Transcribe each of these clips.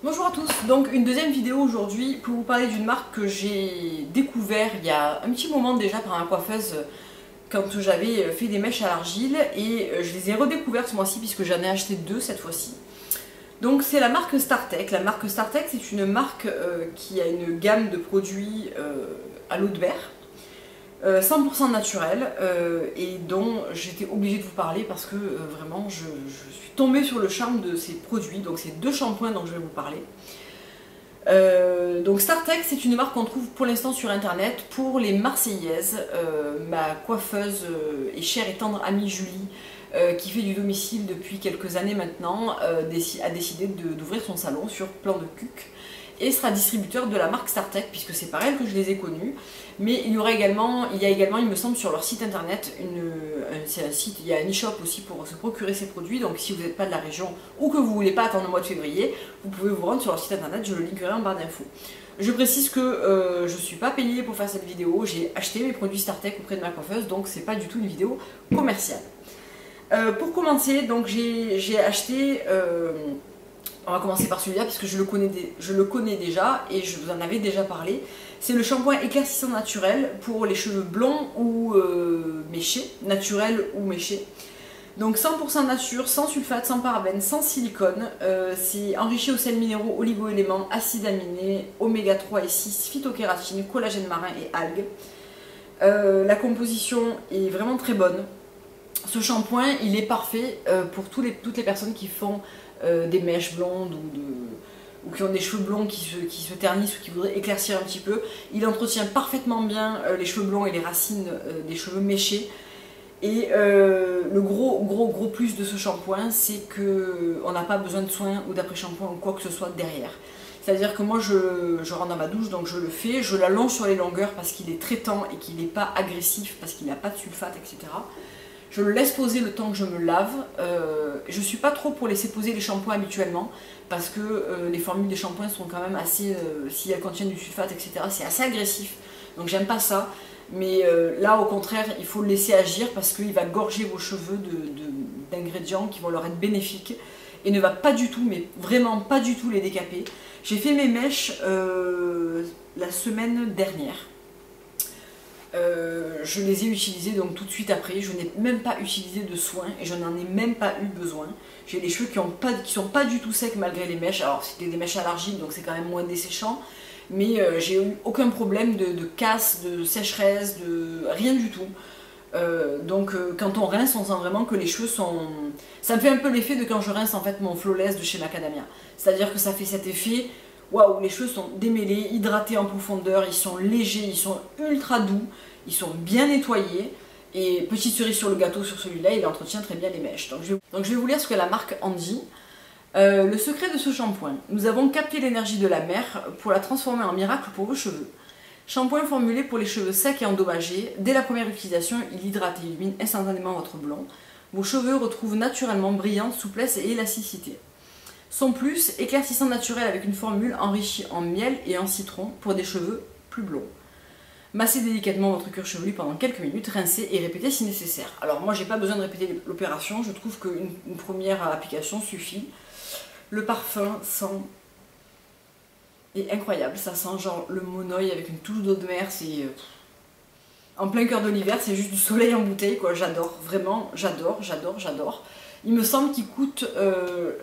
Bonjour à tous, donc une deuxième vidéo aujourd'hui pour vous parler d'une marque que j'ai découvert il y a un petit moment déjà par ma coiffeuse quand j'avais fait des mèches à l'argile et je les ai redécouvertes ce mois-ci puisque j'en ai acheté deux cette fois-ci. Donc c'est la marque Startech. La marque Startech, c'est une marque qui a une gamme de produits à l'eau de verre 100% naturel et dont j'étais obligée de vous parler parce que vraiment je suis tombée sur le charme de ces produits. Donc c'est deux shampoings dont je vais vous parler. Donc Startech, c'est une marque qu'on trouve pour l'instant sur internet pour les Marseillaises. Ma coiffeuse et chère et tendre amie Julie, qui fait du domicile depuis quelques années maintenant, a décidé d'ouvrir son salon sur Plan de Cuc et sera distributeur de la marque Startech puisque c'est par elle que je les ai connus. Mais il y a également, il me semble, sur leur site internet, il y a un e-shop aussi pour se procurer ces produits. Donc si vous n'êtes pas de la région ou que vous ne voulez pas attendre le mois de février, vous pouvez vous rendre sur leur site internet, je le linkerai en barre d'infos. Je précise que je ne suis pas payée pour faire cette vidéo, j'ai acheté mes produits Startech auprès de ma coiffeuse, donc c'est pas du tout une vidéo commerciale. Pour commencer, donc j'ai acheté... on va commencer par celui-là puisque je le connais déjà et je vous en avais déjà parlé. C'est le shampoing éclaircissant naturel pour les cheveux blonds ou méchés, naturel ou méchés. Donc 100% nature, sans sulfate, sans parabènes, sans silicone. C'est enrichi aux sels minéraux, oligo-éléments, acides aminés, oméga 3 et 6, phytokératine, collagène marin et algues. La composition est vraiment très bonne. Ce shampoing, il est parfait pour toutes les personnes qui font des mèches blondes ou qui ont des cheveux blonds qui se ternissent ou qui voudraient éclaircir un petit peu. Il entretient parfaitement bien les cheveux blonds et les racines des cheveux méchés. Et le gros plus de ce shampoing, c'est qu'on n'a pas besoin de soins ou d'après-shampoing ou quoi que ce soit derrière. C'est-à-dire que moi je rentre dans ma douche, donc je le fais, je l'allonge sur les longueurs parce qu'il est traitant et qu'il n'est pas agressif, parce qu'il n'a pas de sulfate, etc. Je le laisse poser le temps que je me lave. Je ne suis pas trop pour laisser poser les shampoings habituellement parce que les formules des shampoings sont quand même assez, si elles contiennent du sulfate, etc., c'est assez agressif. Donc j'aime pas ça. Mais là, au contraire, il faut le laisser agir parce qu'il va gorger vos cheveux d'ingrédients qui vont leur être bénéfiques et ne va pas du tout, mais vraiment pas du tout les décaper. J'ai fait mes mèches la semaine dernière. Je les ai utilisés donc tout de suite après, je n'ai même pas utilisé de soins et je n'en ai même pas eu besoin. J'ai des cheveux qui sont pas du tout secs malgré les mèches, alors c'était des mèches à l'argile donc c'est quand même moins desséchant, mais j'ai eu aucun problème de casse, de sécheresse, de rien du tout. Donc quand on rince, on sent vraiment que les cheveux sont... Ça me fait un peu l'effet de quand je rince en fait mon Flawless de chez Macadamia, c'est-à-dire que ça fait cet effet... Waouh, les cheveux sont démêlés, hydratés en profondeur, ils sont légers, ils sont ultra doux, ils sont bien nettoyés. Et petite cerise sur le gâteau sur celui-là, il entretient très bien les mèches. Donc je vais vous lire ce que la marque en dit. Le secret de ce shampoing. Nous avons capté l'énergie de la mer pour la transformer en miracle pour vos cheveux. Shampoing formulé pour les cheveux secs et endommagés. Dès la première utilisation, il hydrate et illumine instantanément votre blond. Vos cheveux retrouvent naturellement brillance, souplesse et élasticité. Son plus, éclaircissant naturel avec une formule enrichie en miel et en citron pour des cheveux plus blonds. Massez délicatement votre cuir chevelu pendant quelques minutes, rincez et répétez si nécessaire. Alors moi j'ai pas besoin de répéter l'opération, je trouve qu'une première application suffit. Le parfum est incroyable, ça sent genre le monoeil avec une touche d'eau de mer, c'est... En plein cœur de l'hiver, c'est juste du soleil en bouteille quoi, j'adore, vraiment j'adore. Il me semble qu'il coûte...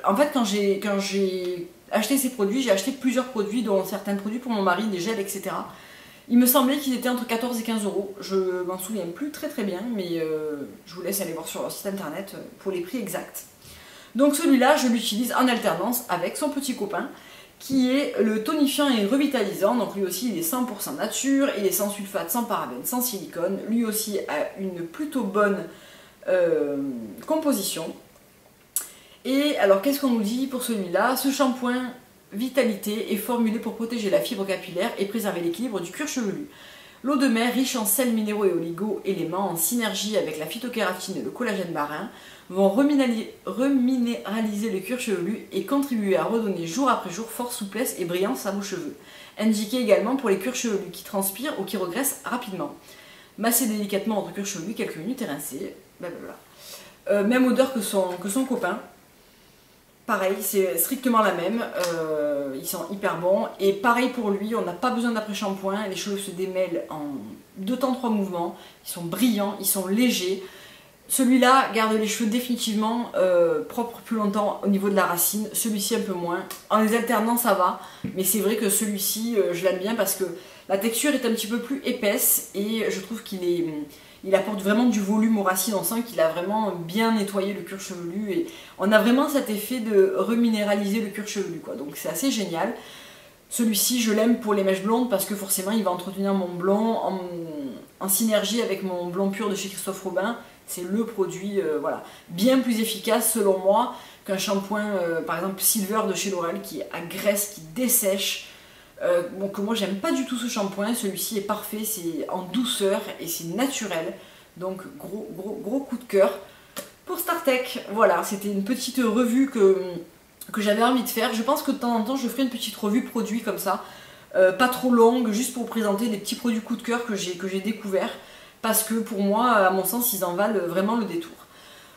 En fait, quand j'ai acheté ces produits, j'ai acheté plusieurs produits, dont certains produits pour mon mari, des gels, etc. Il me semblait qu'ils étaient entre 14 et 15 euros. Je m'en souviens plus très bien, mais je vous laisse aller voir sur leur site internet pour les prix exacts. Donc celui-là, je l'utilise en alternance avec son petit copain, qui est le tonifiant et revitalisant. Donc lui aussi, il est 100% nature, il est sans sulfate, sans parabènes, sans silicone. Lui aussi a une plutôt bonne composition. Et alors qu'est-ce qu'on nous dit pour celui-là? Ce shampoing Vitalité est formulé pour protéger la fibre capillaire et préserver l'équilibre du cuir chevelu. L'eau de mer, riche en sels minéraux et oligo-éléments, en synergie avec la phytokératine et le collagène marin, vont reminéraliser le cuir chevelu et contribuer à redonner jour après jour force, souplesse et brillance à vos cheveux. Indiqué également pour les cuirs chevelus qui transpirent ou qui regressent rapidement. Massez délicatement votre cuir chevelu quelques minutes et rincez. Blablabla. Même odeur que son copain. pareil, c'est strictement la même, ils sont hyper bons. Et pareil pour lui, on n'a pas besoin d'après-shampoing, les cheveux se démêlent en 2 temps 3 mouvements, ils sont brillants, ils sont légers. Celui-là garde les cheveux définitivement propres plus longtemps au niveau de la racine, celui-ci un peu moins. En les alternant ça va, mais c'est vrai que celui-ci je l'aime bien parce que la texture est un petit peu plus épaisse et je trouve il apporte vraiment du volume aux racines. On sent qu'il a vraiment bien nettoyé le cuir chevelu et on a vraiment cet effet de reminéraliser le cuir chevelu, quoi. Donc c'est assez génial. Celui-ci je l'aime pour les mèches blondes parce que forcément il va entretenir mon blond en synergie avec mon blond pur de chez Christophe Robin. C'est le produit voilà, bien plus efficace selon moi qu'un shampoing par exemple Silver de chez L'Oréal qui agresse, qui dessèche. Bon, que moi j'aime pas du tout ce shampoing, celui-ci est parfait, c'est en douceur et c'est naturel. Donc gros coup de cœur pour StarTech. Voilà, c'était une petite revue que j'avais envie de faire. Je pense que de temps en temps je ferai une petite revue produit comme ça, pas trop longue, juste pour vous présenter des petits produits coup de cœur que j'ai découverts. Parce que pour moi, à mon sens, ils en valent vraiment le détour.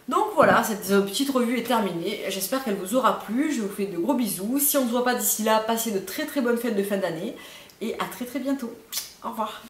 Donc voilà, cette petite revue est terminée. J'espère qu'elle vous aura plu. Je vous fais de gros bisous. Si on ne se voit pas d'ici là, passez de très bonnes fêtes de fin d'année. Et à très bientôt. Au revoir.